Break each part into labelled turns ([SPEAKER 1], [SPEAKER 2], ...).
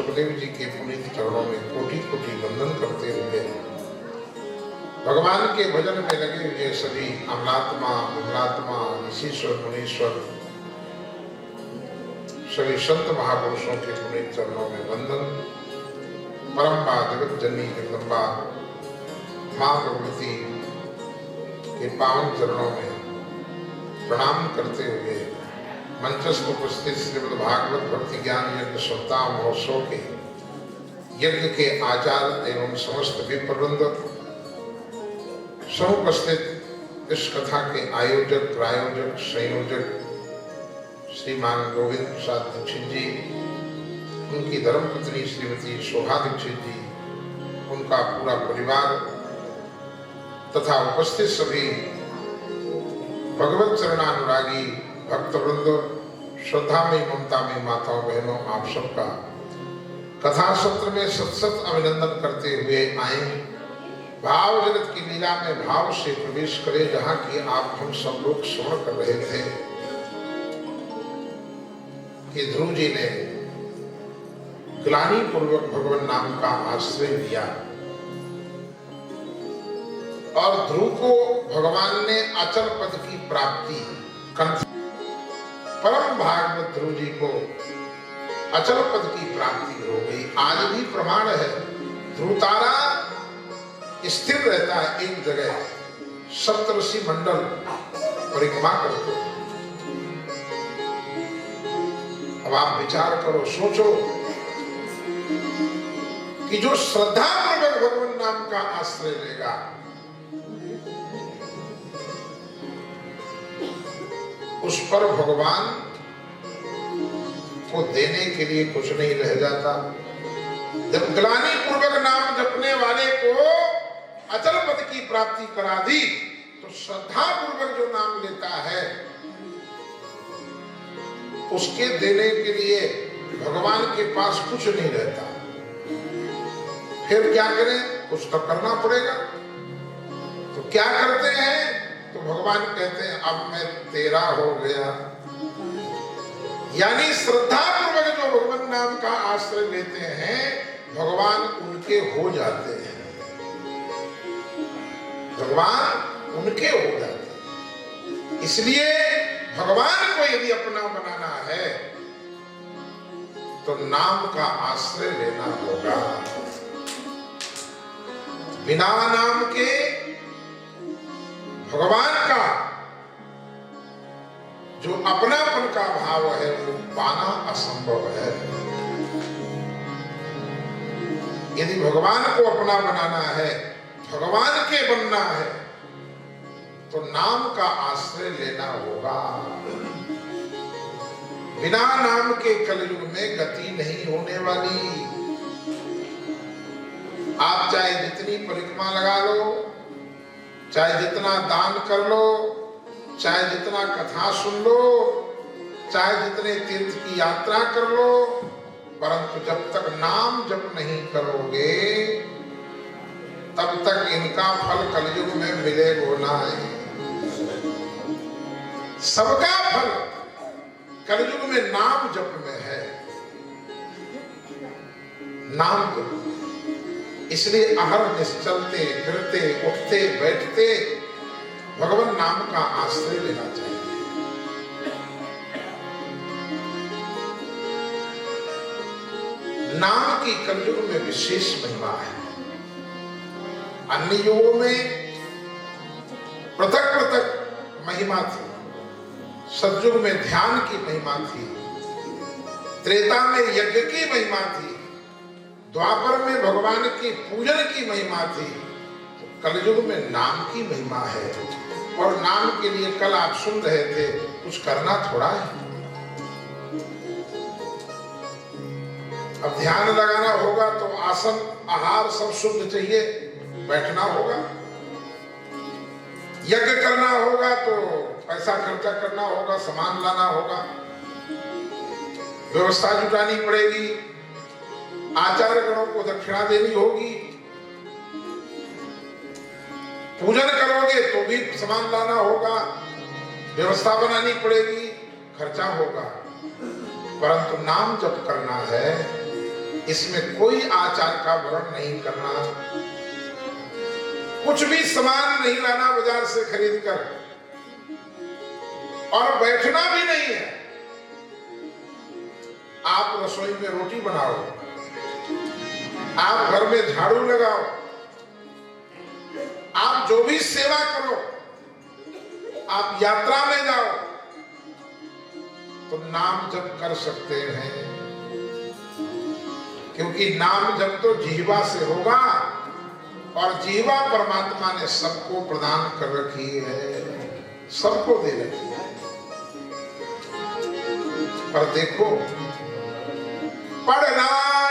[SPEAKER 1] सुखदेव जी के पुनीत चरणों में कोटि कोटि वंदन करते हुए भगवान के भजन में लगे हुए सभी अमलात्मा विमलात्मा ऋषिश्वर मुनीश्वर सभी संत महापुरुषों के पुनीत चरणों में वंदन। परम्पा जगत जननी जगदम्बा मां भगवती के पावन चरणों में प्रणाम करते हुए मंचस्थ उपस्थित श्रीमद् भागवत भक्ति ज्ञान यज्ञ सप्ताह महोत्सव के यज्ञ के आचार्य एवं समस्त विप्रवृंद समुपस्थित इस कथा के आयोजक प्रायोजक संयोजक श्रीमान गोविंद प्रसाद दीक्षित जी, उनकी धर्मपत्नी श्रीमती शोभा दीक्षित जी, उनका पूरा परिवार तथा उपस्थित सभी भगवत चरणानुरागी भक्तवृंद, श्रद्धा में ममता में माताओं बहनों, आप सबका कथा सत्र में सत सत अभिनंदन करते हुए आए। भाव जगत की लीला में भाव से प्रवेश करें, जहां की आप हम सब लोग श्रवण कर रहे थे कि ध्रुव जी ने ग्लानि पूर्वक भगवान नाम का आश्रय लिया और ध्रुव को भगवान ने अचल पद की प्राप्ति, परम भागवत ध्रुव जी को अचल पद की प्राप्ति हो गई। आज भी प्रमाण है, ध्रुव तारा स्थिर रहता है एक जगह, सप्तऋषि मंडल परिक्रमा करते। अब आप विचार करो, सोचो कि जो श्रद्धा पूर्वक भगवान नाम का आश्रय लेगा उस पर भगवान को देने के लिए कुछ नहीं रह जाता। जब ग्लानि पूर्वक नाम जपने वाले को अचल पद की प्राप्ति करा दी, तो श्रद्धा पूर्वक जो नाम लेता है उसके देने के लिए भगवान के पास कुछ नहीं रहता। फिर क्या करें? कुछ तो करना पड़ेगा। तो क्या करते हैं? तो भगवान कहते हैं अब मैं तेरा हो गया। यानी श्रद्धा पूर्वक जो भगवान नाम का आश्रय लेते हैं, भगवान उनके हो जाते हैं, भगवान उनके हो जाते हैं। इसलिए भगवान को यदि अपना बनाना है तो नाम का आश्रय लेना होगा। बिना नाम के भगवान का जो अपनापन का भाव है वो पाना असंभव है। यदि भगवान को अपना बनाना है, भगवान के बनना है, तो नाम का आश्रय लेना होगा। बिना नाम के कलयुग में गति नहीं होने वाली। आप चाहे जितनी परिक्रमा लगा लो, चाहे जितना दान कर लो, चाहे जितना कथा सुन लो, चाहे जितने तीर्थ की यात्रा कर लो, परंतु जब तक नाम जप नहीं करोगे तब तक इनका फल कलयुग में मिलेगा नहीं। सबका फल कलयुग में नाम जप में है। नाम जप, इसलिए अहरनिश चलते फिरते उठते बैठते भगवान नाम का आश्रय लेना चाहिए। नाम की कलयुग में विशेष महिमा है। अन्य युगों में पृथक पृथक महिमा थी। सतयुग में ध्यान की महिमा थी, त्रेता में यज्ञ की महिमा थी, द्वापर में भगवान की पूजन की महिमा थी। कलयुग में नाम की महिमा है। और नाम के लिए कल आप सुन रहे थे, कुछ करना थोड़ा है। अब ध्यान लगाना होगा तो आसन आहार सब शुद्ध चाहिए, बैठना होगा। यज्ञ करना होगा तो पैसा खर्चा करना होगा, सामान लाना होगा, व्यवस्था जुटानी पड़ेगी, आचार्य गणों को दक्षिणा देनी होगी, पूजन करोगे तो भी सामान लाना होगा, व्यवस्था बनानी पड़ेगी, खर्चा होगा। परंतु नाम जप करना है इसमें कोई आचार का वर्ण नहीं करना, कुछ भी सामान नहीं लाना बाजार से खरीद कर, और बैठना भी नहीं है। आप रसोई में रोटी बनाओ, आप घर में झाड़ू लगाओ, आप जो भी सेवा करो, आप यात्रा में जाओ तो नाम जप कर सकते हैं, क्योंकि नाम जप तो जिह्वा से होगा, और जिह्वा परमात्मा ने सबको प्रदान कर रखी है, सबको दे रखी है। पर देखो, पढ़ना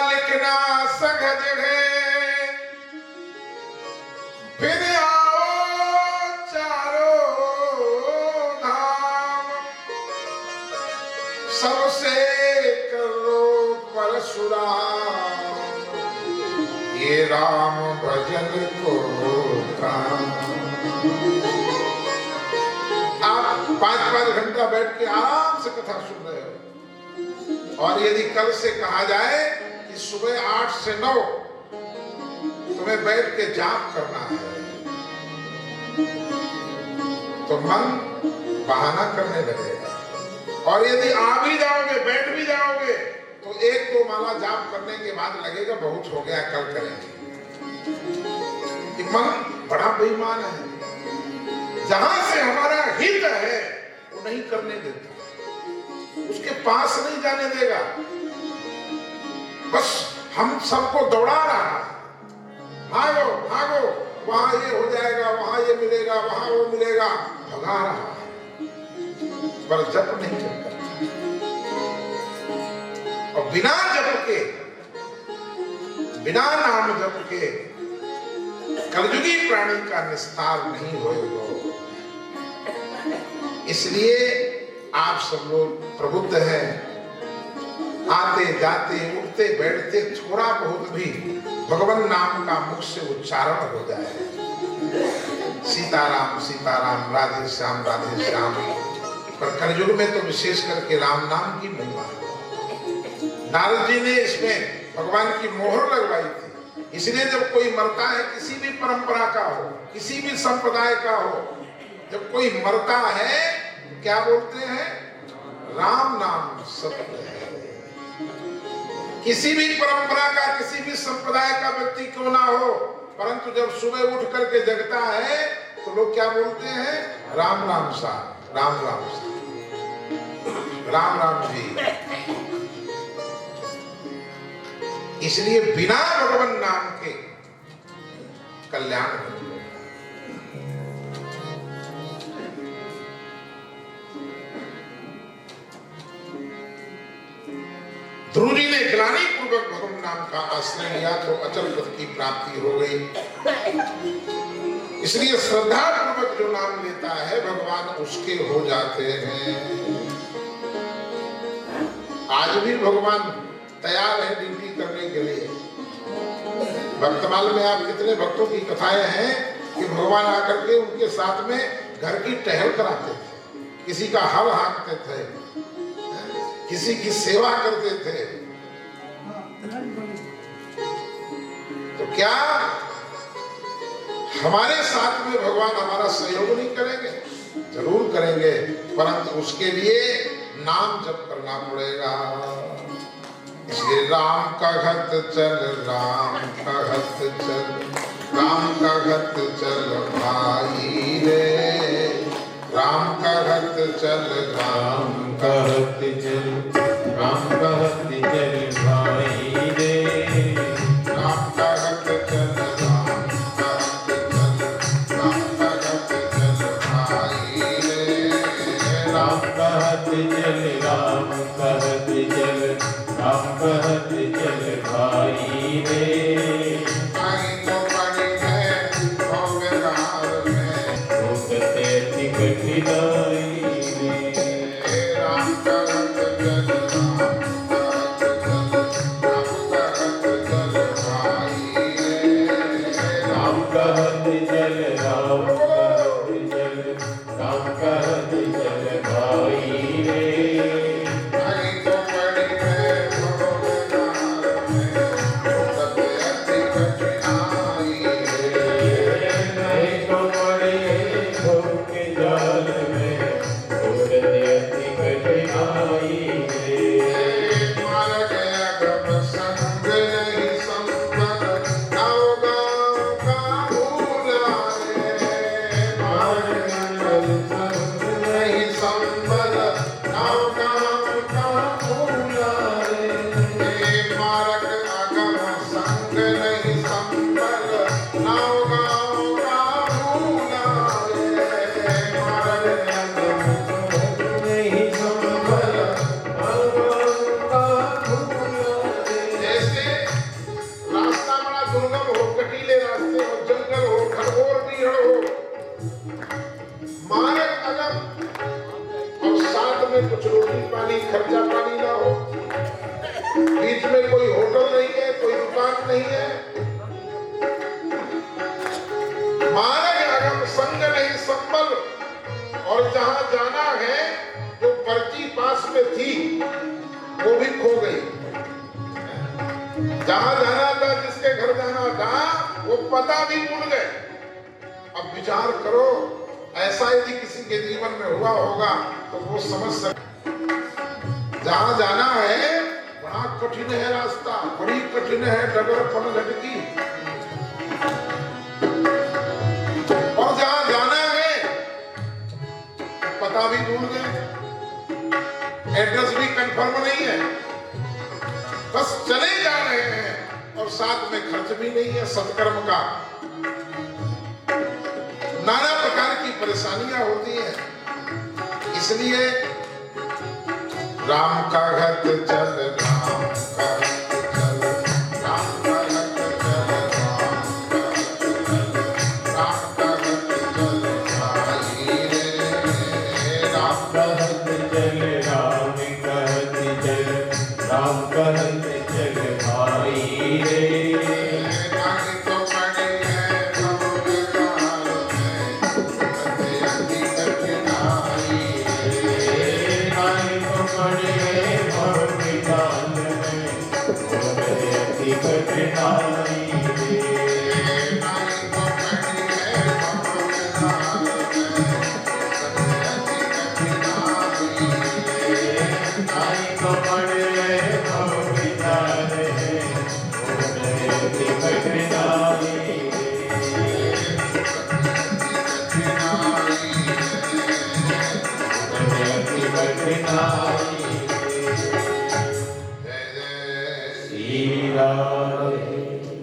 [SPEAKER 1] लिखना सहज है, फिर आओ चारों धाम, सबसे करो परशुराम, ये राम भजन को काम। आप 5-5 घंटा बैठ के आराम से कथा सुन रहे हो, और यदि कल से कहा जाए कि सुबह 8 से 9 तुम्हें बैठ के जाप करना है, तो मन बहाना करने लगेगा, और यदि आ भी जाओगे, बैठ भी जाओगे, तो 1-2 माला जाप करने के बाद लगेगा बहुत हो गया, कल करेंगे। कि मन बड़ा बेईमान है, जहां से हमारा हित है वो नहीं करने देता, उसके पास नहीं जाने देगा, बस हम सबको दौड़ा रहा है, भागो भागो, वहां ये हो जाएगा, वहां ये मिलेगा, वहां वो मिलेगा, भगा रहा है, पर जप नहीं करता। और बिना जप के, बिना नाम जप के कलयुगी प्राणी का निस्तार नहीं होगा। इसलिए आप सब लोग प्रबुद्ध हैं, आते जाते उठते बैठते थोड़ा बहुत भी भगवान नाम का मुख से उच्चारण हो जाए, सीताराम सीताराम, राधे श्याम राधे श्याम। पर कलयुग में तो विशेष करके राम नाम की महिमा है। नारद जी ने इसमें भगवान की मोहर लगवाई थी, इसलिए जब कोई मरता है, किसी भी परंपरा का हो, किसी भी संप्रदाय का हो, जब कोई मरता है क्या बोलते हैं? राम नाम सत्य है। किसी भी परंपरा का, किसी भी संप्रदाय का व्यक्ति क्यों ना हो, परंतु जब सुबह उठ करके जगता है तो लोग क्या बोलते हैं? राम राम सा, राम राम सा, राम राम जी। इसलिए बिना भगवान नाम के कल्याण नहीं। ध्रुव जी ने ग्लानि पूर्वक भगवान नाम का आश्रय लिया तो अचल पद की प्राप्ति हो गई। इसलिए श्रद्धा पूर्वक जो नाम लेता है भगवान उसके हो जाते हैं। आज भी भगवान तैयार है ड्यूटी करने के लिए। वर्तमान में आप कितने भक्तों की कथाएं हैं कि भगवान आकर के उनके साथ में घर की टहल कराते थे, किसी का हल हाँकते थे, किसी की सेवा करते थे। तो क्या हमारे साथ में भगवान हमारा सहयोग नहीं करेंगे? जरूर करेंगे, परंतु उसके लिए नाम जप करना पड़ेगा। इसलिए राम का घत चल, राम का घत चल, राम का घत चल भाई रे, राम का घत चल, राम का घत चल, राम का घत चल भाई रे, राम का घत चल, राम का घत चल, राम का घत चल भाई रे, राम का घत चल, राम का घत चल, राम का घत चल भाई रे। आई तो बड़ी है भोगदार में, भोगते कठिनाई रे, राम का घत चल, राम का घत चल, राम का घत चल भाई रे, राम का घत चल, राम का घत चल, राम का घत चल भाई रे। आई तो बड़ी है भोगदार में, जहां जाना था, जिसके घर जाना था, वो पता भी भूल गए। अब विचार करो, ऐसा यदि किसी के जीवन में हुआ होगा तो वो समझ सकते। जहां जाना है बड़ा कठिन है रास्ता, बड़ी कठिन है डगर पनघट की, और जहां जाना है पता भी भूल गए, एड्रेस भी कंफर्म नहीं है, बस चले जा रहे हैं और साथ में खर्च भी नहीं है सत्कर्म का। नाना प्रकार की परेशानियां होती हैं। इसलिए राम का घट चल, राम का घट चल, राम का घट चल, राम का घट चल, भाई रे, राम का घट चल,
[SPEAKER 2] राम का घट चल, राम का घट चल भाई रे।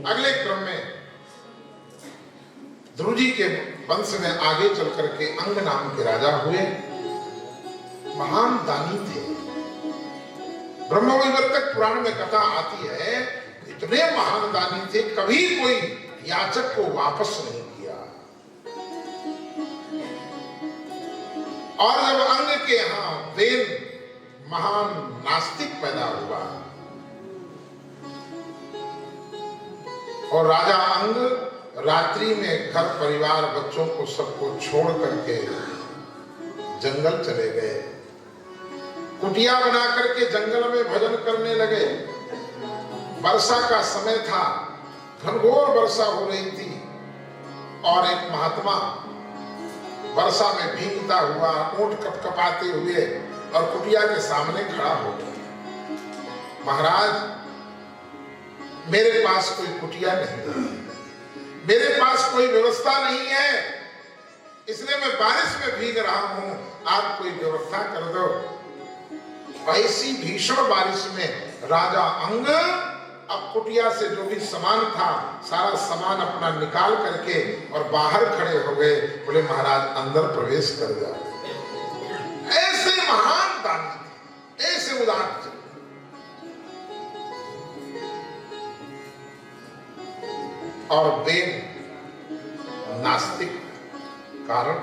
[SPEAKER 1] अगले क्रम में ध्रुव जी के वंश में आगे चल करके अंग नाम के राजा हुए। महान दानी थे। ब्रह्मवैवर्तक पुराण में कथा आती है, इतने महान दानी थे, कभी कोई याचक को वापस नहीं किया। और जब अंग के यहां वेद महान नास्तिक पैदा हुआ और राजा अंग रात्रि में घर परिवार बच्चों को सबको छोड़ करके जंगल चले गए। कुटिया बना करके जंगल में भजन करने लगे। वर्षा का समय था, घनघोर वर्षा हो रही थी और एक महात्मा वर्षा में भीगता हुआ, ऊंट कपकपाते हुए और कुटिया के सामने खड़ा हो गया। महाराज, मेरे पास कोई कुटिया नहीं है, मेरे पास कोई व्यवस्था नहीं है, इसलिए मैं बारिश में भीग रहा हूं, आप कोई व्यवस्था कर दो। ऐसी भीषण बारिश में राजा अंग अब कुटिया से जो भी सामान था, सारा सामान अपना निकाल करके और बाहर खड़े हो गए। बोले महाराज अंदर प्रवेश कर जाओ। ऐसे महान दानी, ऐसे उदार थे। और वेद नास्तिक कारण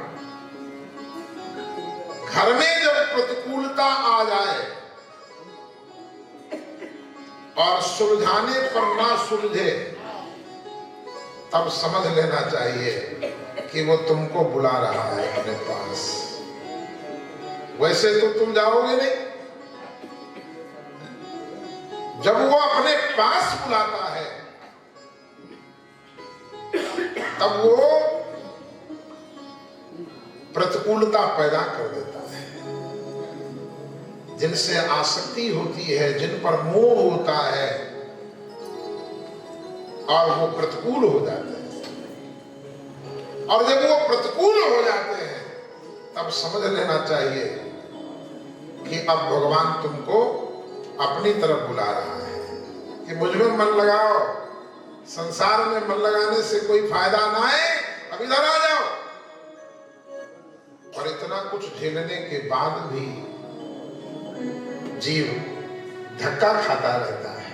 [SPEAKER 1] घर में जब प्रतिकूलता आ जाए और सुलझाने पर ना सुलझे, तब समझ लेना चाहिए कि वो तुमको बुला रहा है अपने पास। वैसे तो तुम जाओगे नहीं, जब वो अपने पास बुलाता है तब वो प्रतिकूलता पैदा कर देता है। जिनसे आसक्ति होती है, जिन पर मोह होता है, और वो प्रतिकूल हो जाते हैं। और जब वो प्रतिकूल हो जाते हैं तब समझ लेना चाहिए कि अब भगवान तुमको अपनी तरफ बुला रहा है कि मुझ में मन लगाओ, संसार में मन लगाने से कोई फायदा ना है, अब इधर आ जाओ। और इतना कुछ झेलने के बाद भी जीव धक्का खाता रहता है।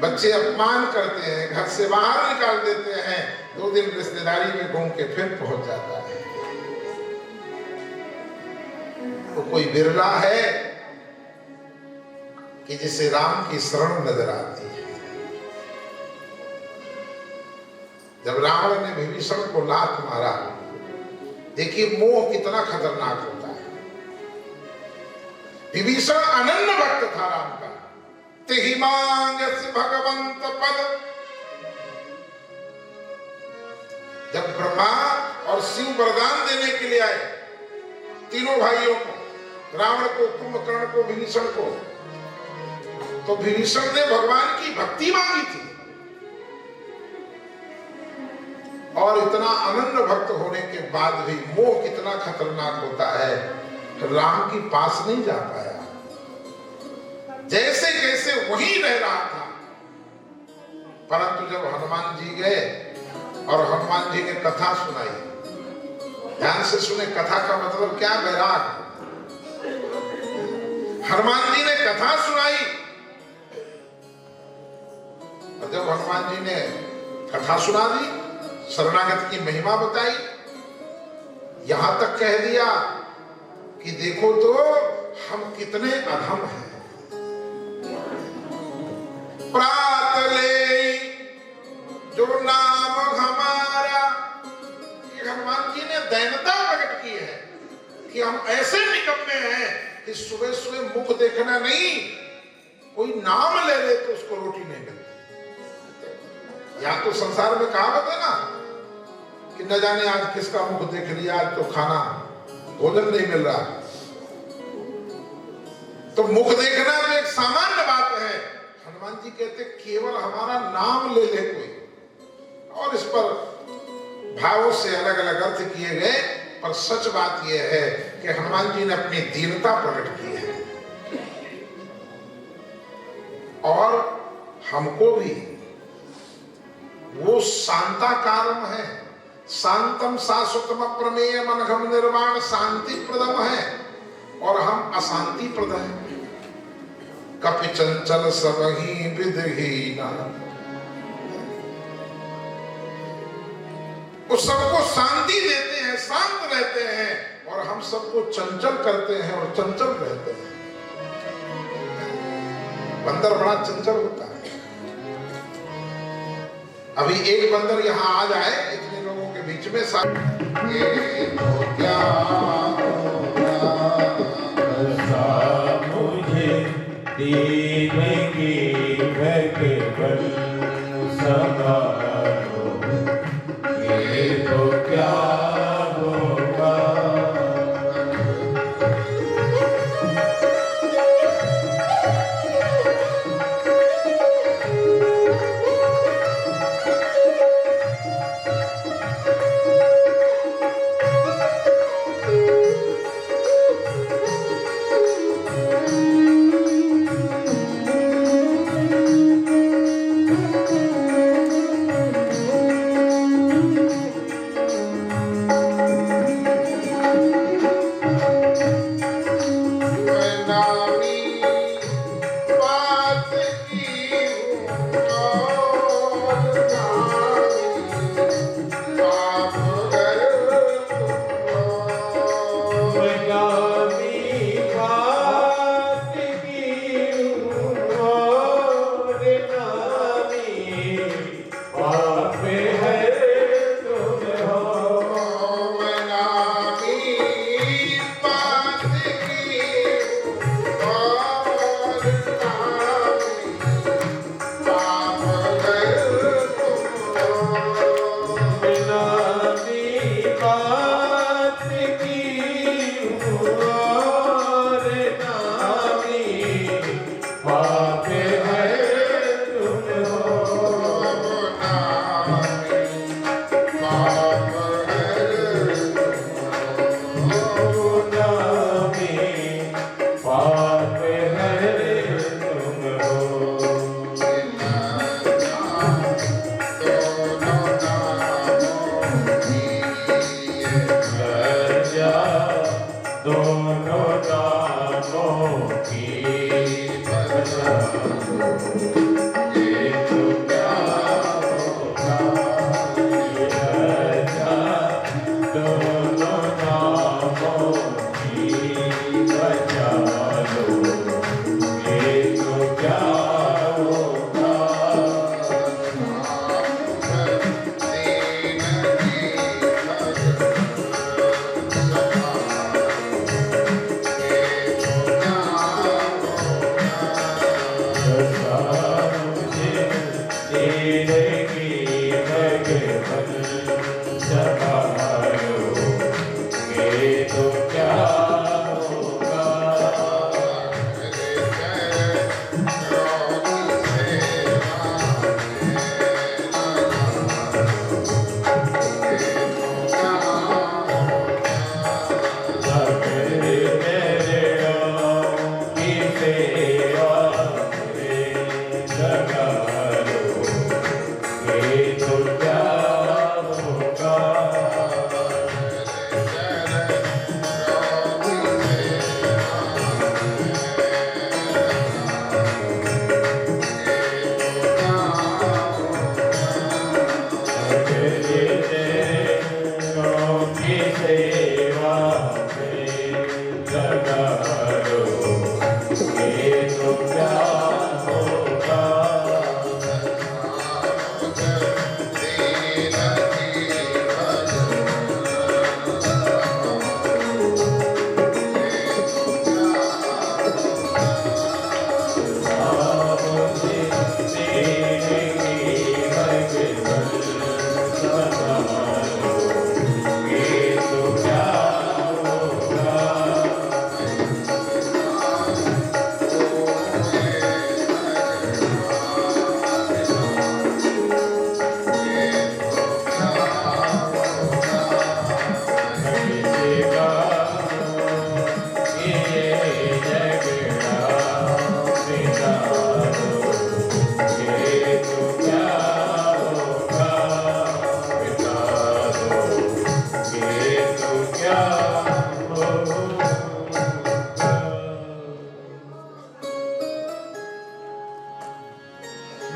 [SPEAKER 1] बच्चे अपमान करते हैं, घर से बाहर निकाल देते हैं, 2 दिन रिश्तेदारी में घूम के फिर पहुंच जाता है। तो कोई बिरला है कि जिसे राम की शरण नजर आती है। जब रावण ने विभीषण को लात मारा, देखिए मोह कितना खतरनाक होता है। विभीषण अनन्य भक्त था राम का, तिहि मांगस भगवंत पद। जब ब्रह्मा और शिव वरदान देने के लिए आए तीनों भाइयों को, रावण को, कुंभकर्ण को, विभीषण को, तो विभीषण ने भगवान की भक्ति मांगी थी और इतना अनन्य भक्त होने के बाद भी मोह कितना खतरनाक होता है, राम के पास नहीं जा पाया। जैसे जैसे वहीं रह रहा था, परंतु जब हनुमान जी गए और हनुमान जी ने कथा सुनाई, ध्यान से सुने, कथा का मतलब क्या, वैराग। हनुमान जी ने कथा सुनाई और जब हनुमान जी ने कथा सुना दी, शरणागत की महिमा बताई, यहां तक कह दिया कि देखो तो हम कितने अधम हैं। प्रातले जो नाम हमारा, ये हनुमान जी ने दैनता प्रकट की है कि हम ऐसे निकम्मे हैं कि सुबह सुबह मुख देखना नहीं, कोई नाम ले ले तो उसको रोटी नहीं मिलती। या तो संसार में कहावत है ना कि न जाने आज किसका मुख देख लिया, आज तो खाना भोजन नहीं मिल रहा। तो मुख देखना तो एक सामान्य बात है, हनुमान जी कहते केवल हमारा नाम ले ले कोई, और इस पर भावों से अलग अलग अर्थ किए गए, पर सच बात यह है कि हनुमान जी ने अपनी दीनता प्रकट की है। और हमको भी वो शांताकारम है, शांतम शाश्वतम प्रमेय मनघम निर्वाण शांति प्रदम है, और हम अशांति प्रद हैं। कपि चंचल सबही विदहीना, वो सबको शांति देते हैं, शांत रहते हैं, और हम सबको चंचल करते हैं और चंचल रहते हैं। बंदर बड़ा चंचल होता है। अभी एक बंदर यहाँ आ जाए इतने लोगों के बीच में, ये तो क्या
[SPEAKER 2] मुझे दीनगी भगवन संभालो, ये तो क्या होगा।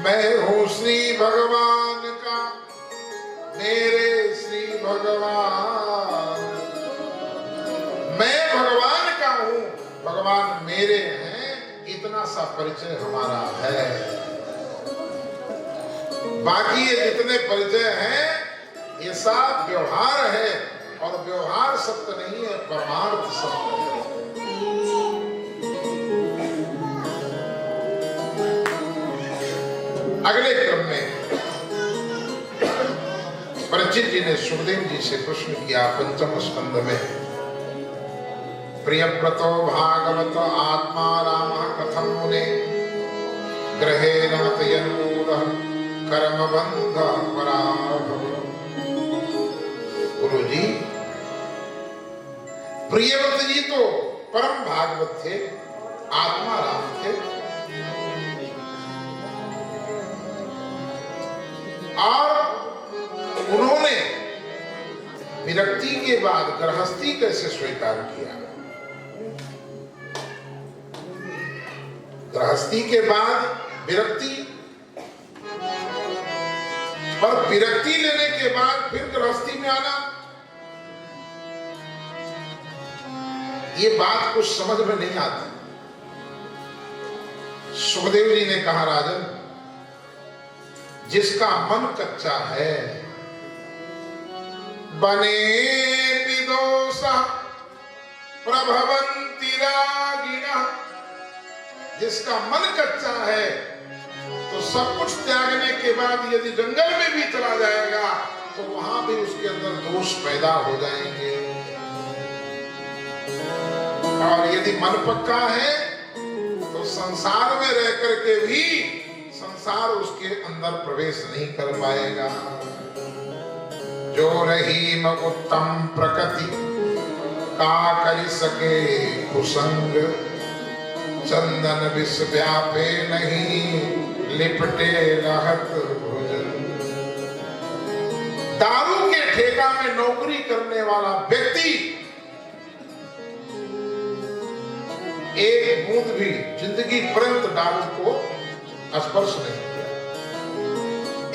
[SPEAKER 1] मैं हूँ श्री भगवान का, मेरे श्री भगवान। मैं भगवान का हूँ, भगवान मेरे हैं, इतना सा परिचय हमारा है। बाकी ये जितने परिचय हैं ये सब व्यवहार है, और व्यवहार सत्य नहीं है, परमार्थ सत्य है। अगले क्रम में परीक्षित जी ने सुखदेव जी से प्रश्न किया पंचम स्कंद में, प्रियव्रतो भागवत आत्मा राम कथम मुने ग्रहेण मतयन्मूलः कर्म बंध पराभव। गुरु जी, प्रियव्रत जी तो परम भागवत थे, आत्मा राम थे, और उन्होंने विरक्ति के बाद गृहस्थी कैसे स्वीकार किया। गृहस्थी के बाद विरक्ति, और विरक्ति लेने के बाद फिर गृहस्थी में आना, ये बात कुछ समझ में नहीं आती। सुखदेव जी ने कहा, राजन, जिसका मन कच्चा है, बने विदोषा प्रभवन्ति रागिणः, जिसका मन कच्चा है तो सब कुछ त्यागने के बाद यदि जंगल में भी चला जाएगा तो वहां भी उसके अंदर दोष पैदा हो जाएंगे, और यदि मन पक्का है तो संसार में रह करके भी संसार उसके अंदर प्रवेश नहीं कर पाएगा। जो रहीम उत्तम प्रकृति का करी सके कुसंग, चंदन विष व्यापे नहीं लिपटे रहत भोजन। दारू के ठेका में नौकरी करने वाला व्यक्ति एक बूंद भी जिंदगी पर्यंत दारू को स्पर्श नहीं किया,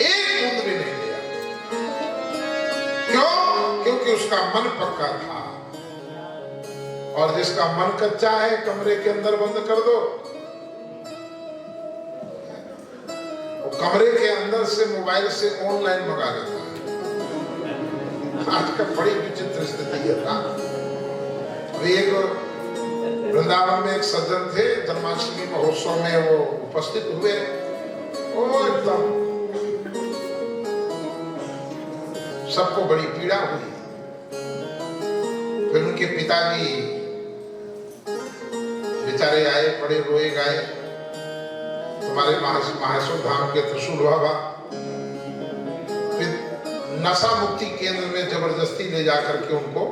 [SPEAKER 1] एक बूंद भी नहीं लिया। क्यों? क्योंकि उसका मन पक्का था। और जिसका मन कच्चा है, कमरे के अंदर बंद कर दो, वो कमरे के अंदर से मोबाइल से ऑनलाइन मंगा लेता है। आजकल बड़ी विचित्र स्थिति है। अभी एक वृंदावन में एक सज्जन थे, जन्माष्टमी महोत्सव में वो उपस्थित हुए, वो एकदम सबको बड़ी पीड़ा हुई। फिर उनके पिताजी बेचारे आए, बड़े रोए गाए, तुम्हारे माहेश्वर धाम के त्रिशूल बाबा। फिर नशा मुक्ति केंद्र में जबरदस्ती ले जाकर के उनको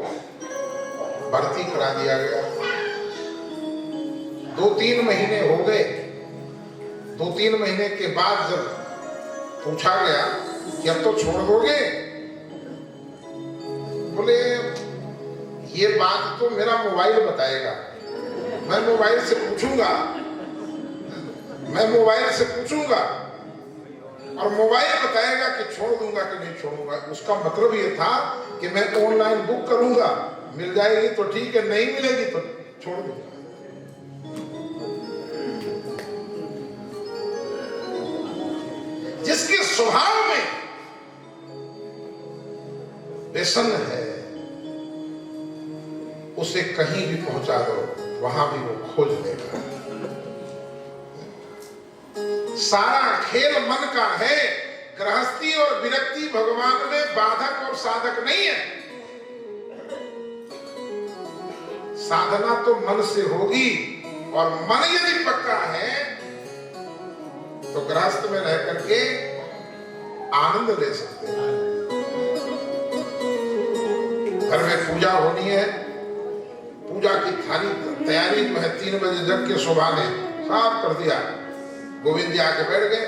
[SPEAKER 1] भर्ती करा दिया गया। 2-3 महीने हो गए। 2-3 महीने के बाद जब पूछा गया कि अब तो छोड़ दोगे, बोले ये बात तो मेरा मोबाइल बताएगा, मैं मोबाइल से पूछूंगा, और मोबाइल बताएगा कि छोड़ दूंगा कि नहीं छोड़ूंगा। उसका मतलब ये था कि मैं ऑनलाइन बुक करूंगा, मिल जाएगी तो ठीक है, नहीं मिलेगी तो छोड़ दूंगा। जिसके स्वभाव में व्यसन है, उसे कहीं भी पहुंचा दो, वहां भी वो खोज लेगा। सारा खेल मन का है। गृहस्थी और विरक्ति भगवान में बाधक और साधक नहीं है। साधना तो मन से होगी, और मन यदि पक्का है तो गृहस्थ में रह करके आनंद ले सकते हैं। घर में पूजा होनी है, पूजा की थाली तैयारी जो है 3 बजे जग के शोभा ने साफ कर दिया, गोविंद जी आके बैठ गए,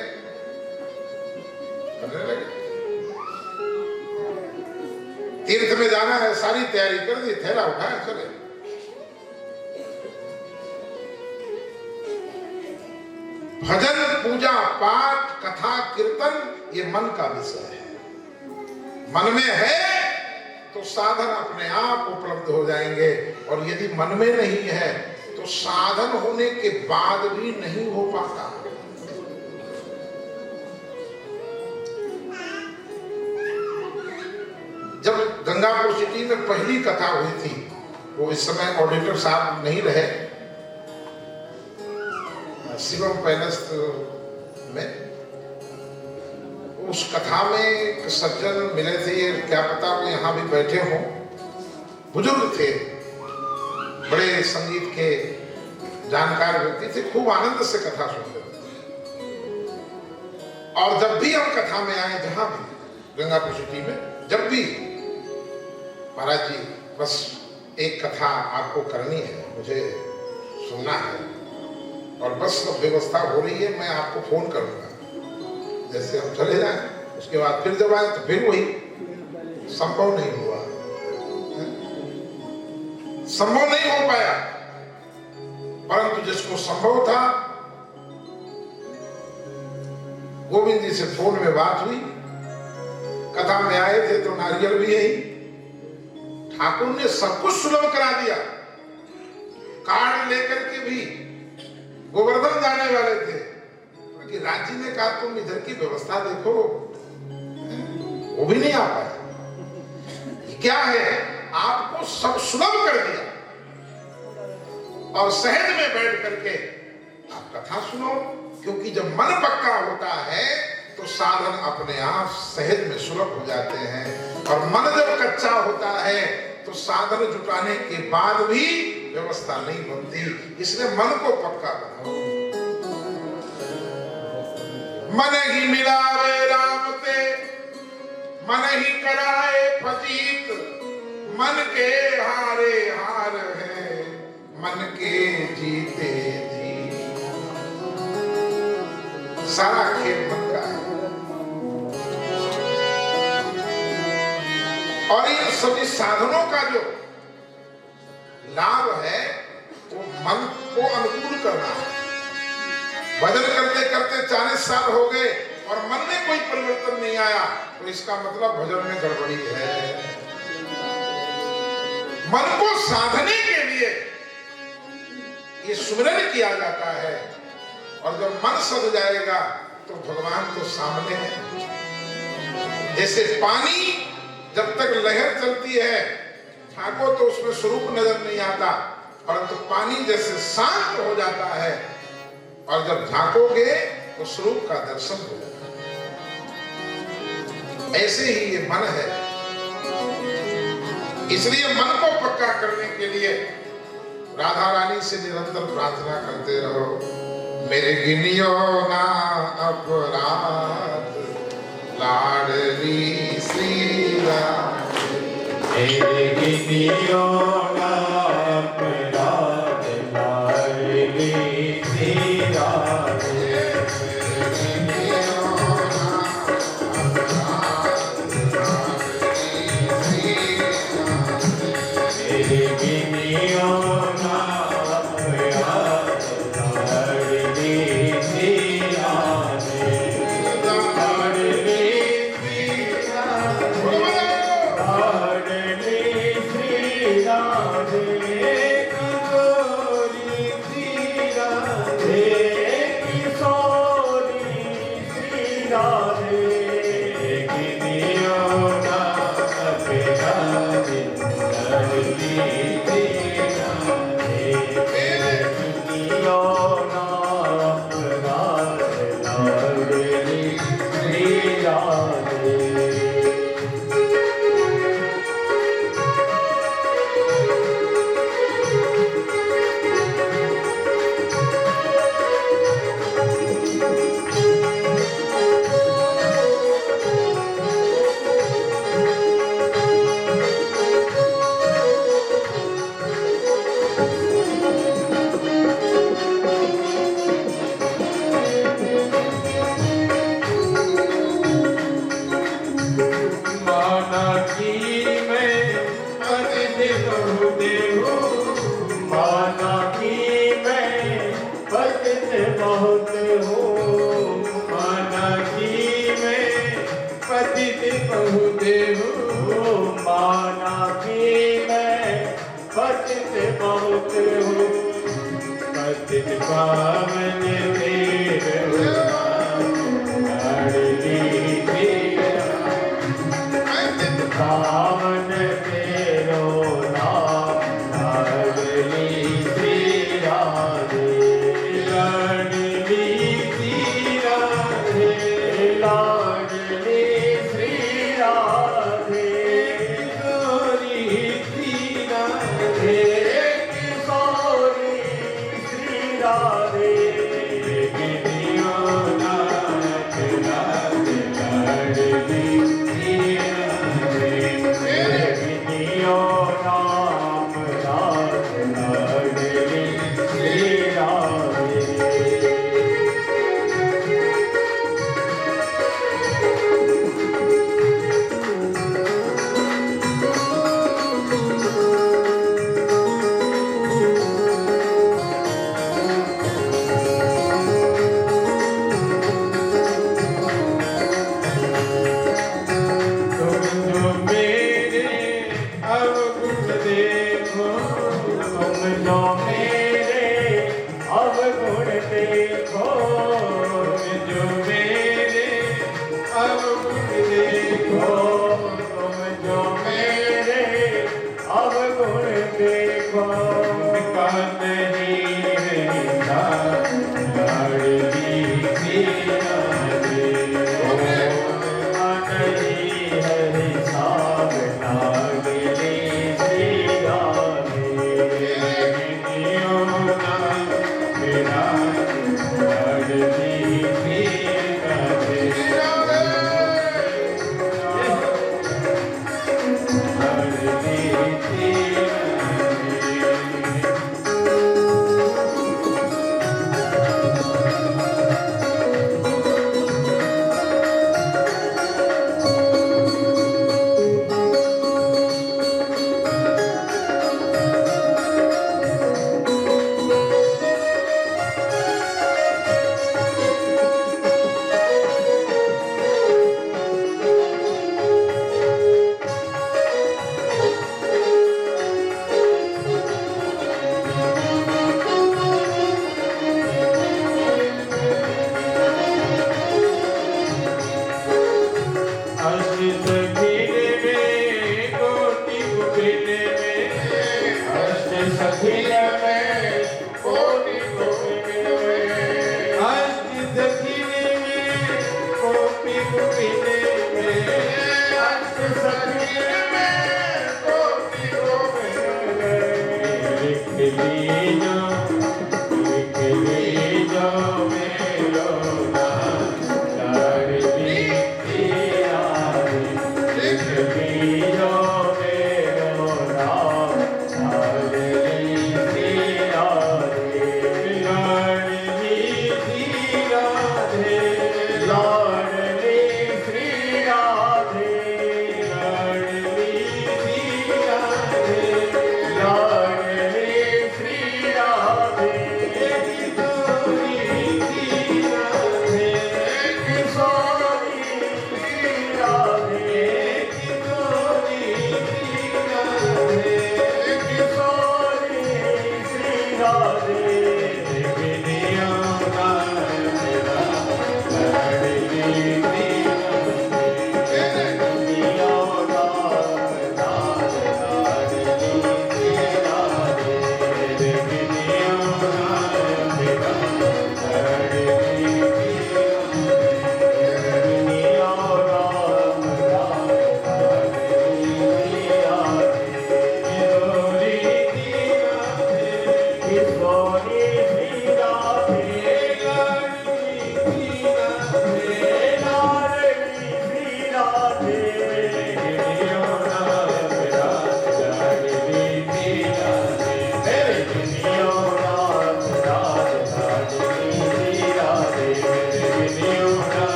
[SPEAKER 1] करने लगे। तीर्थ में जाना है, सारी तैयारी कर दी, थैला उठाया चले। भजन, पूजा, पाठ, कथा, कीर्तन ये मन का विषय है। मन में है तो साधन अपने आप उपलब्ध हो जाएंगे, और यदि मन में नहीं है तो साधन होने के बाद भी नहीं हो पाता। जब गंगापुर सिटी में पहली कथा हुई थी, वो इस समय ऑडिटर साहब नहीं रहे, शिवम पैलेस में, उस कथा में एक सज्जन मिले थे, क्या पता वो यहाँ भी बैठे हों, बुजुर्ग थे, बड़े संगीत के जानकार व्यक्ति थे, खूब आनंद से कथा सुनते थे। और जब भी हम कथा में आए, जहां भी गंगापुर सिटी में, जब भी महाराज जी बस एक कथा आपको करनी है, मुझे सुनना है, और बस सब व्यवस्था हो रही है, मैं आपको फोन करूंगा, जैसे हम चले जाएं, उसके बाद फिर जब आए तो फिर वही, संभव नहीं हुआ, संभव नहीं हो पाया। परंतु जिसको संभव था, गोविंद जी से फोन में बात हुई, कथा में आए थे तो नारियल भी यही, ठाकुर ने सब कुछ सुलभ करा दिया, कार्ड लेकर के भी गोवर्धन जाने वाले थे, कि राजी ने कहा तुम इधर की व्यवस्था देखो, वो भी नहीं आ पाया। क्या है, आपको सब सुलभ कर दिया, और सहज में बैठ करके आप कथा सुनो, क्योंकि जब मन पक्का होता है तो साधन अपने आप सहज में सुलभ हो जाते हैं, और मन जब कच्चा होता है तो साधन जुटाने के बाद भी व्यवस्था नहीं बनती। इसलिए मन को पक्का बनाओ। मन ही मिलावे राम ते, मन ही कराए फजीत, मन के हारे हार है, मन के जीते जी। सारा खेल मन का है, और इन सभी साधनों का जो लाभ है वो मन को अनुकूल करना है। भजन करते करते 40 साल हो गए और मन में कोई परिवर्तन नहीं आया, तो इसका मतलब भजन में गड़बड़ी है। मन को साधने के लिए ये सुमिरन किया जाता है, और जब मन सज जाएगा तो भगवान तो सामने है। जैसे पानी जब तक लहर चलती है, झांको तो उसमें स्वरूप नजर नहीं आता, परंतु पानी जैसे शांत हो जाता है, और जब झांकोगे तो स्वरूप का दर्शन हो जाता है। ऐसे ही ये मन है। इसलिए मन को पक्का करने के लिए राधा रानी से निरंतर प्रार्थना करते रहो, मेरे गिनियो ना अपराध लाडली श्री राधे,
[SPEAKER 2] मेरे गिनियो ना अपराध लाडली श्री राधे, मेरे गिनियो ना अपराध लाडली श्री राधे, लाडली श्री राधे, लाडली श्री राधे।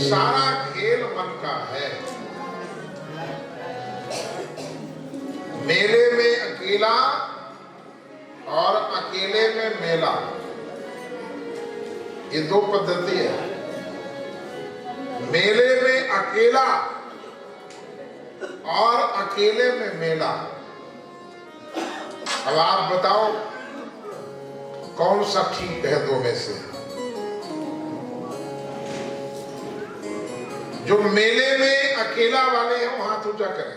[SPEAKER 1] सारा खेल मन का है। मेले में अकेला और अकेले में मेला, ये दो पद्धति है। मेले में अकेला और अकेले में मेला। अब आप बताओ कौन सा ठीक है दो में से? जो मेले में अकेला वाले हैं वो हाथ ऊंचा करें।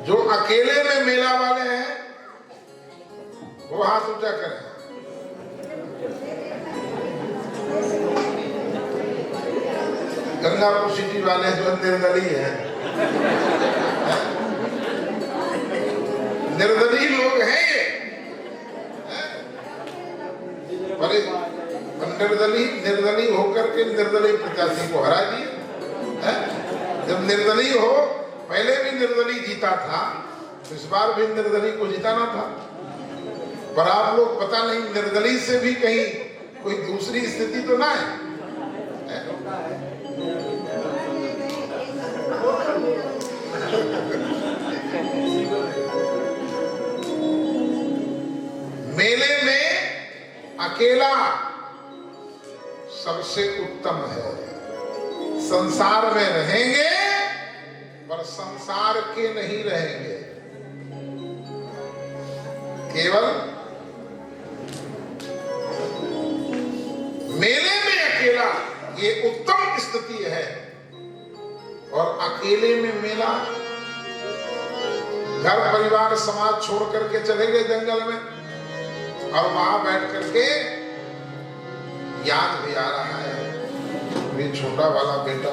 [SPEAKER 1] जो अकेले में मेला वाले हैं वो हाथ ऊंचा करें। गंगापुर सिटी वाले जो निर्दलीय हैं, निर्दलीय लोग हैं ये, पर निर्दलीय होकर के निर्दलीय प्रत्याशी को हरा दिए। जब निर्दलीय हो, पहले भी निर्दलीय जीता था, इस बार भी निर्दलीय को जिताना था। पर आप लोग पता नहीं निर्दलीय से भी कहीं कोई दूसरी स्थिति तो ना है। मेले में अकेला सबसे उत्तम है। संसार में रहेंगे पर संसार के नहीं रहेंगे, केवल मेले में अकेला, ये उत्तम स्थिति है। और अकेले में मेला, घर परिवार समाज छोड़ करके चले गए जंगल में और वहां बैठ करके याद भी आ रहा है ये छोटा वाला बेटा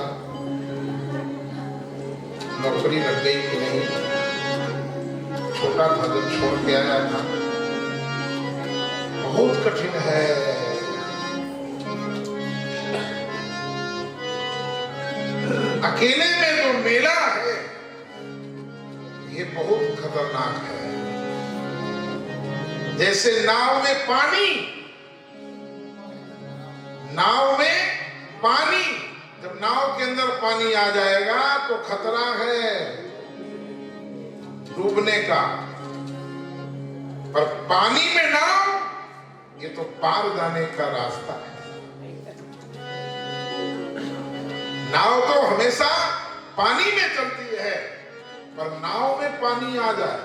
[SPEAKER 1] नौकरी लग गई कि नहीं, छोटा था जब छोड़ के आया था। बहुत कठिन है। अकेले में जो मेला है ये बहुत खतरनाक है। जैसे नाव में पानी, नाव में पानी, जब नाव के अंदर पानी आ जाएगा तो खतरा है डूबने का। पर पानी में नाव, ये तो पार जाने का रास्ता है। नाव तो हमेशा पानी में चलती है, पर नाव में पानी आ जाए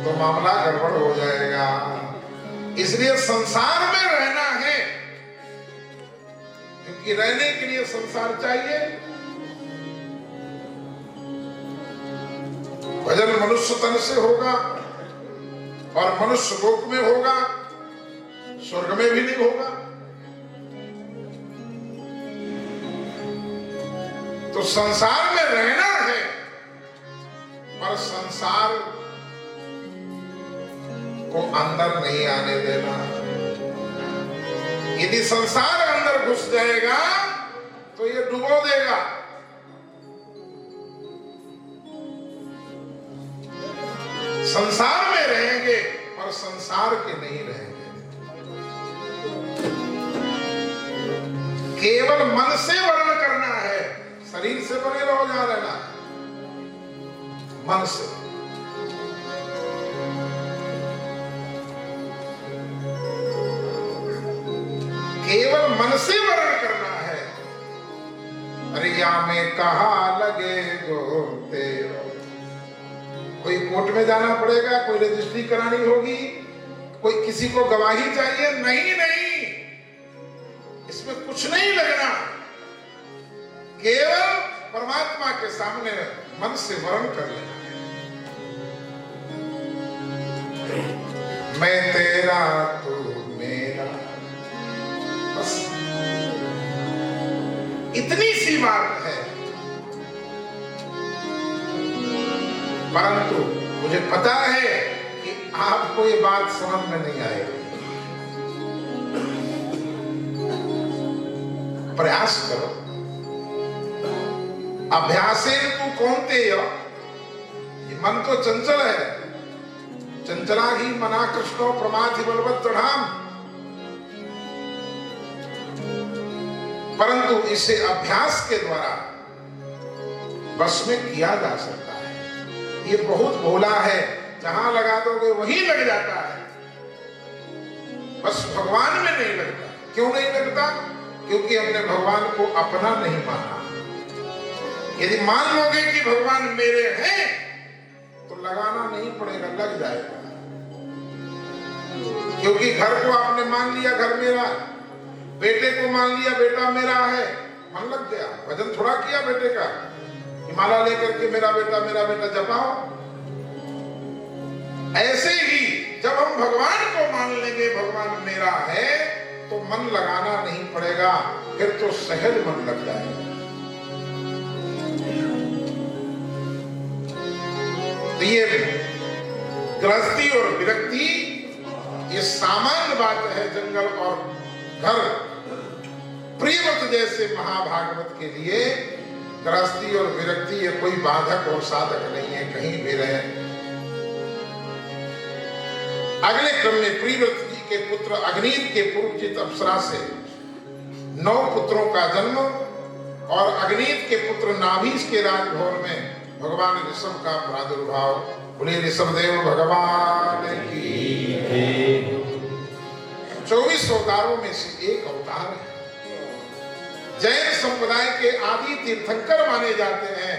[SPEAKER 1] तो मामला गड़बड़ हो जाएगा। इसलिए संसार में रहना है कि रहने के लिए संसार चाहिए। भजन मनुष्य तन से होगा और मनुष्य लोक में होगा, स्वर्ग में भी नहीं होगा। तो संसार में रहना है, पर संसार को अंदर नहीं आने देना। यदि संसार अंदर घुस जाएगा तो ये डुबो देगा। संसार में रहेंगे पर संसार के नहीं रहेंगे। केवल मन से वर्ण करना है, शरीर से बने रहो जा रहना, मन से। केवल मन से वर्ण करना है। अरिया में कहा लगे गोते, कोई कोर्ट में जाना पड़ेगा, कोई रजिस्ट्री करानी होगी, कोई किसी को गवाही चाहिए? नहीं नहीं, इसमें कुछ नहीं लगना। केवल परमात्मा के सामने मन से वर्ण कर लेना है। मैं तेरा तू मेरा, बस इतनी सी बात है। परंतु मुझे पता है कि आपको ये बात समझ में नहीं आएगी। प्रयास करो। अभ्यासेन तू कौन्तेय, ये मन तो चंचल है, चंचला ही मना कृष्णो प्रमाथि बलवत् दृढ़ाम। परंतु इसे अभ्यास के द्वारा बस में किया जा सकता है। ये बहुत भोला है, जहां लगा दोगे वहीं लग जाता है, बस भगवान में नहीं लगता। क्यों नहीं लगता? क्योंकि हमने भगवान को अपना नहीं माना। यदि मान लोगे कि भगवान मेरे हैं तो लगाना नहीं पड़ेगा, लग जाएगा। क्योंकि घर को आपने मान लिया घर मेरा, बेटे को मान लिया बेटा मेरा है, मन लग गया। भजन थोड़ा किया बेटे का, हिमालय लेकर के मेरा बेटा जपाओ। ऐसे ही जब हम भगवान को मान लेंगे भगवान मेरा है, तो मन लगाना नहीं पड़ेगा, फिर तो सहज मन लग जाएगा। तो ये गृहस्थी और विरक्ति ये सामान्य बात है। जंगल और घर प्रियव्रत जैसे महाभागवत के लिए गृहस्थी और विरक्ति ये कोई बाधक और साधक नहीं है, कहीं भी रहे। अगले क्रम में प्रियव्रत जी के पुत्र अग्नीत के पूर्वजित अप्सरा से 9 पुत्रों का जन्म और अग्नीत के पुत्र नाभीस के राजभवन में भगवान ऋषभ का प्रादुर्भाव। बोलिए ऋषभदेव भगवान की। 24 अवतारों में से एक अवतार है। जैन संप्रदाय के आदि तीर्थंकर माने जाते हैं।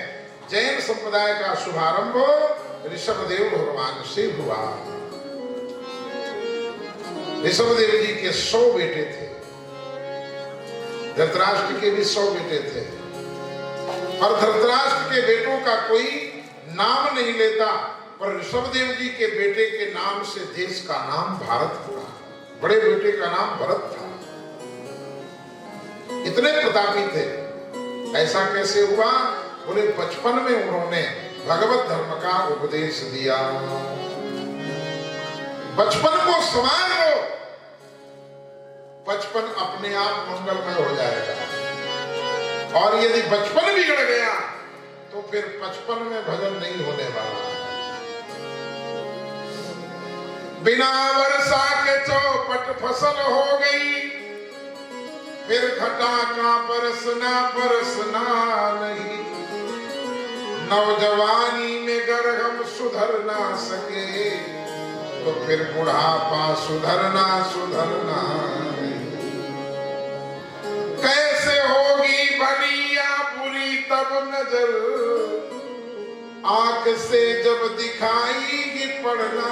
[SPEAKER 1] जैन संप्रदाय का शुभारंभ ऋषभदेव भगवान से हुआ। ऋषभदेव जी के 100 बेटे थे, धृतराष्ट्र के भी 100 बेटे थे, और धृतराष्ट्र के बेटों का कोई नाम नहीं लेता, पर ऋषभदेव जी के बेटे के नाम से देश का नाम भारत था। बड़े बेटे का नाम भरत था। इतने प्रतापी थे। ऐसा कैसे हुआ? बोले बचपन में उन्होंने भगवत धर्म का उपदेश दिया। बचपन को समान हो, बचपन अपने आप मंगलमय हो जाएगा। और यदि बचपन बिगड़ गया तो फिर 55 में भजन नहीं होने वाला है। बिना वर्षा के चौपट फसल हो गई, फिर घटा का बरसना नहीं। नौजवानी में गर हम सुधर ना सके, तो फिर बुढ़ापा सुधरना नहीं। कैसे होगी भली या बुरी तब नजर, आंख से जब दिखाएगी पढ़ना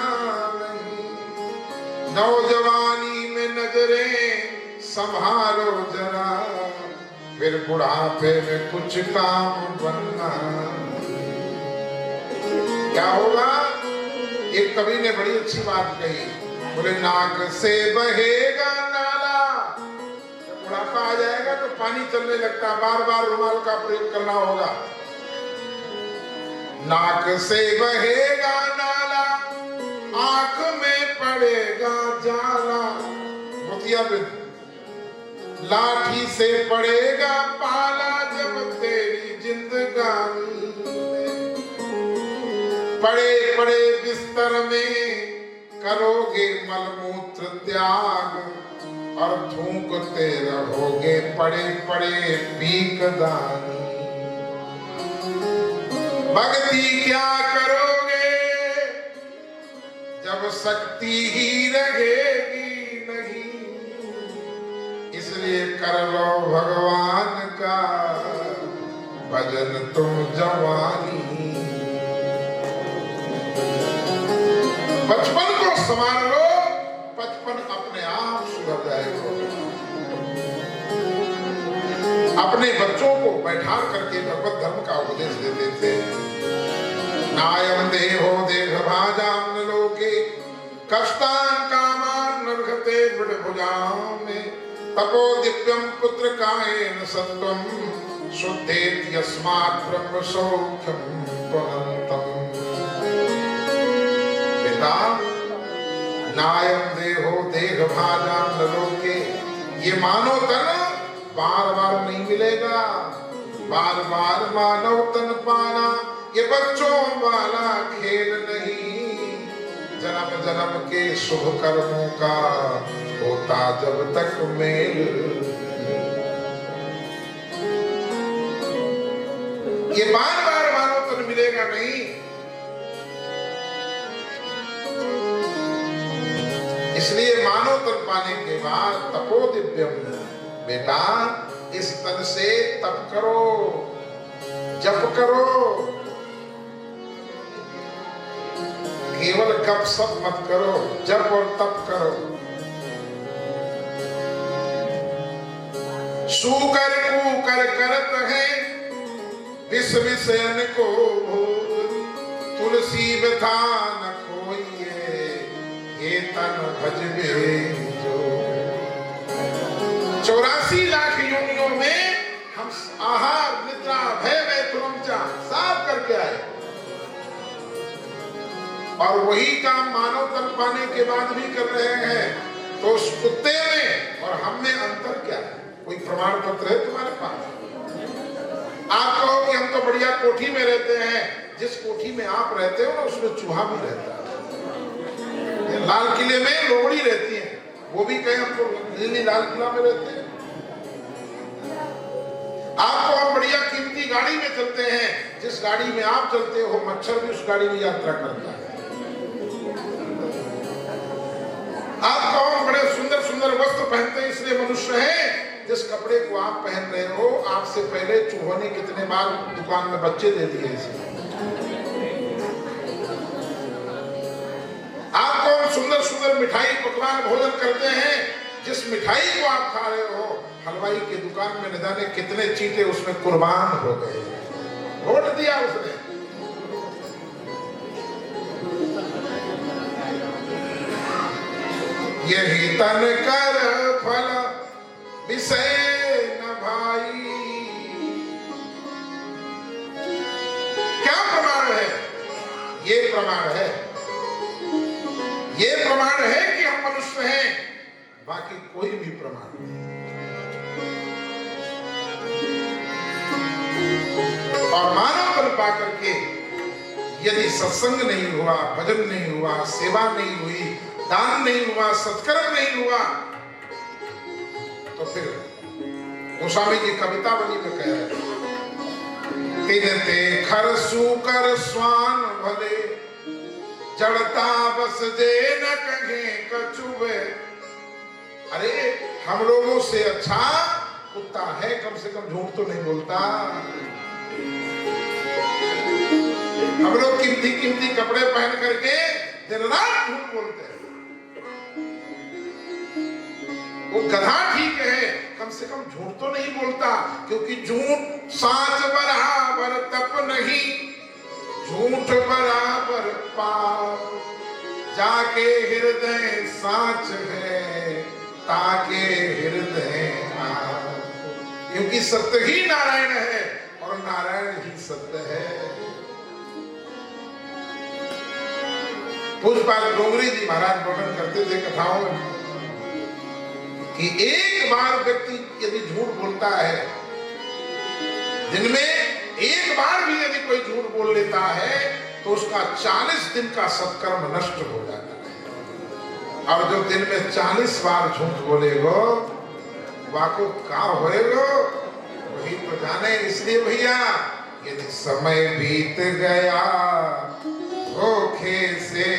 [SPEAKER 1] नहीं। नौजवानी में नजरें संभालो जरा, फिर बुढ़ापे में कुछ काम बनना। क्या होगा? एक कवि ने बड़ी अच्छी बात कही, बोले नाक से बहेगा नाला, जब बुढ़ापा आ जाएगा तो पानी चलने लगता, बार बार रुमाल का प्रयोग करना होगा। नाक से बहेगा नाला, आंख में पड़ेगा जाला, मोतियाबिंद। लाठी से पड़ेगा पाला जब तेरी जिंदगानी में, पड़े पड़े बिस्तर में करोगे मलमूत्र त्याग और थूकते रहोगे पड़े पड़े भीखदानी। भक्ति क्या करोगे जब शक्ति ही रहेगी नहीं, इसलिए कर लो भगवान का भजन तुम जवानी। बचपन को संभाल लो, बचपन अपने आप सुधर जाएगा। अपने बच्चों को बैठा करके भगवत धर्म का उपदेश देते थे। नायम देहो देह भाजाम न लोके कष्टान कामान नरघते बृढ़भुजाम में, तपो दिव्यम पुत्र कायेन सत्वम शुद्धेत यस्मात् ब्रह्म सौख्यम त्वनंतम। पिता नायम देहो देह भाजाम न लोके, ये मानव तन बार बार नहीं मिलेगा, बार बार मानव तन पाना ये बच्चों वाला खेल नहीं। जन्म जन्म के शुभ कर्मों का होता जब तक मेल, ये बार बार मानव तन मिलेगा नहीं। इसलिए मानव तन पाने के बाद तपो दिव्यम, बेटा इस तन से तप करो, जप करो, केवल गप सप मत करो, जप और तप करो। सूकर कूकर करत है विष विषयन को, तुलसी व्यथा न खोइए ये तन भजबे जो। 84 लाख योनियों में हम आहार निद्रा भय मैथुनम साफ करके आए, और वही काम मानव तन पाने के बाद भी कर रहे हैं। तो उस कुत्ते में और हम में अंतर क्या है? कोई प्रमाण पत्र है तुम्हारे पास? आप कहो कि हम तो बढ़िया कोठी में रहते हैं, जिस कोठी में आप रहते हो ना उसमें चूहा भी रहता है। लाल किले में लोमड़ी रहती है, वो भी कहे हम तो दिल्ली लाल किला में रहते हैं। आपको हम बढ़िया कीमती गाड़ी में चलते हैं, जिस गाड़ी में आप चलते हो मच्छर भी उस गाड़ी में यात्रा करता है। आपको हम बड़े सुंदर सुंदर वस्त्र पहनते हैं, इसलिए मनुष्य है। जिस कपड़े को आप पहन रहे हो, आपसे पहले चूहों ने कितने बार दुकान में बच्चे दे दिए इसे। आपको हम सुंदर सुंदर मिठाई पकवान भोजन करते हैं, जिस मिठाई को आप खा रहे हो हलवाई की दुकान में न जाने कितने चीटे उसमें कुर्बान हो गए, वोट दिया उसने। यही तन कर फल विषय न भाई। क्या प्रमाण है? ये प्रमाण है, ये प्रमाण है कि हम मनुष्य हैं, बाकी कोई भी प्रमाण नहीं। और मानव तन पा करके यदि सत्संग नहीं हुआ, भजन नहीं हुआ, सेवा नहीं हुई, दान नहीं हुआ, सत्कर्म नहीं हुआ, तो फिर गोस्वामी जी कविता बनी में कह रहे तिन ते खर सूकर स्वान भले, जड़ता बस जे न कहे कछुए। अरे हम लोगों से अच्छा कुत्ता है, कम से कम झूठ तो नहीं बोलता। हम लोग कीमती कीमती कपड़े पहन करके दिन रात झूठ बोलते हैं। वो गधा ठीक है, कम से कम एकदम झूठ तो नहीं बोलता, क्योंकि झूठ साच बराबर तप नहीं, झूठ बराबर पाप। जाके हृदय साच है, ताके हृदय आप। क्योंकि सत्य ही नारायण है और नारायण ही सत्य है। पूज्यपाद डोंगरी जी महाराज वर्णन करते थे कथाओं में कि एक बार व्यक्ति यदि झूठ बोलता है, दिन में एक बार भी यदि कोई झूठ बोल लेता है तो उसका 40 दिन का सत्कर्म नष्ट हो जाता है। और जो दिन में 40 बार झूठ बोलेगो वाको का होएगो वही तो जाने। इसलिए भैया यदि समय बीत गया धोखे से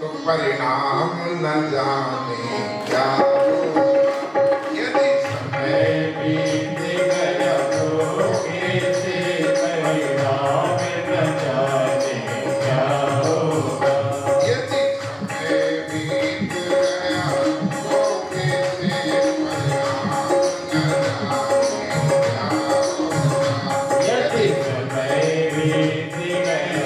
[SPEAKER 1] तो परिणाम न जाने क्या होगा। यदि समय बीत गया धोखे से परिणाम न जाने क्या होगा। यदि समय बीत गया धोखे से परिणाम न जाने क्या होगा। यदि समय बीत गया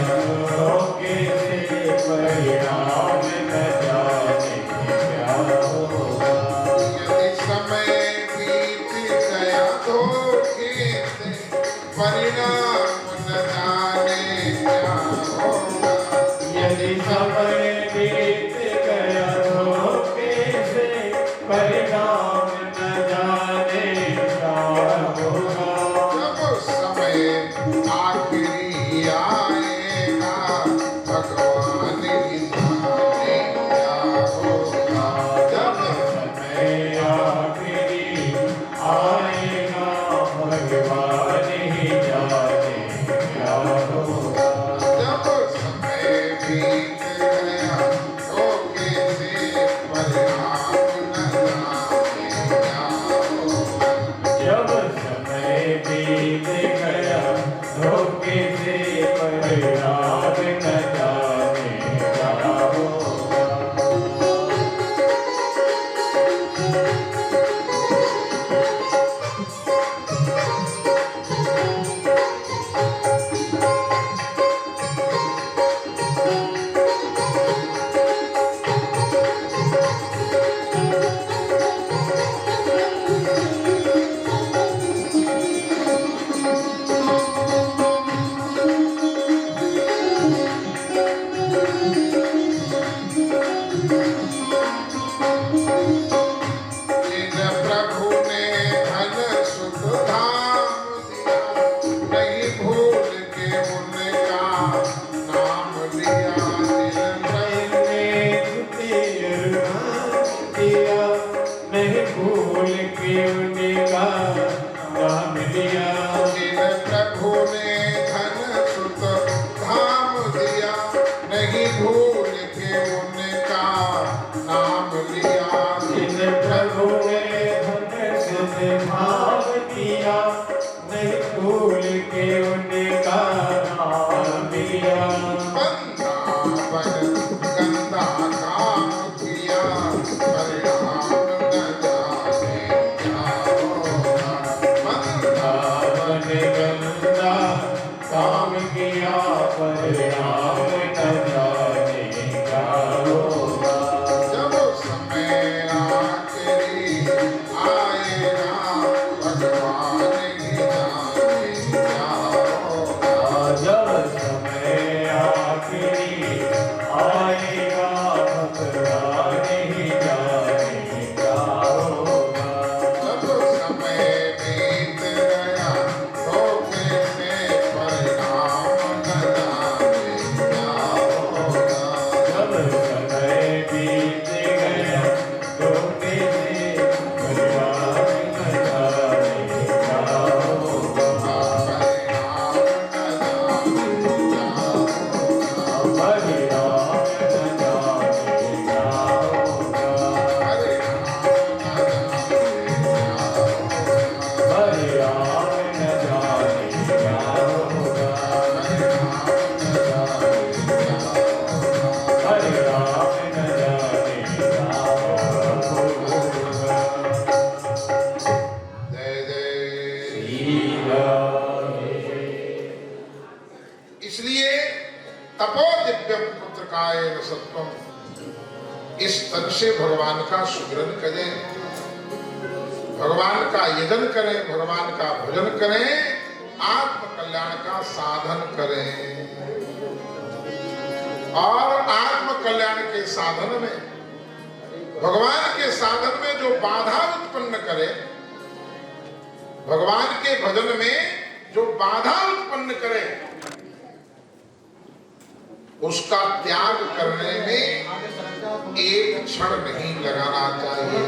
[SPEAKER 1] धोखे से परिणाम न जाने क्या होगा। यदि समय बीत गया धोखे से परिणाम न जाने क्या होगा। यदि समय बीत गया धोखे से परिणाम न जाने क्या होगा। जब समय आखिरी आएगा भगवान ही जाने क्या होगा। जब समय आखिरी आएगा भगवान ही जाने क्या होगा। जब समय बीत गया धोखे से परिणाम न जाने क्या होगा। जब समय बीत गया धोखे से परिणाम न जाने क्या होगा। जिन प्रभु ने धन सुख धाम दिया, नहीं भूल के उनका नाम लिया। जिन प्रभु
[SPEAKER 2] दिया नहीं भूल के उनका नाम लिया।
[SPEAKER 1] जिन प्रभु ने धन सुख धाम दिया, नहीं भूल के उनका नाम लिया।
[SPEAKER 2] जिन प्रभु ने धन सुख भाव दिया नहीं भूल के उनका नाम लिया।
[SPEAKER 1] वृंदावन गंदा काम किया, परिणाम न जाने क्या होगा।
[SPEAKER 2] वृंदावन गंदा काम किया परिणाम न जाने क्या होगा।
[SPEAKER 1] जब समय आखिरी आएगा भगवान ही नारायण सत्वम, इस तन से भगवान का सुमिरन करें, भगवान का यजन करें, भगवान का भजन करें, आत्म कल्याण का साधन करें। और आत्म कल्याण के साधन में, भगवान के साधन में जो बाधा उत्पन्न करे, भगवान के भजन में जो बाधा उत्पन्न करे, उसका त्याग करने में एक क्षण नहीं लगाना चाहिए।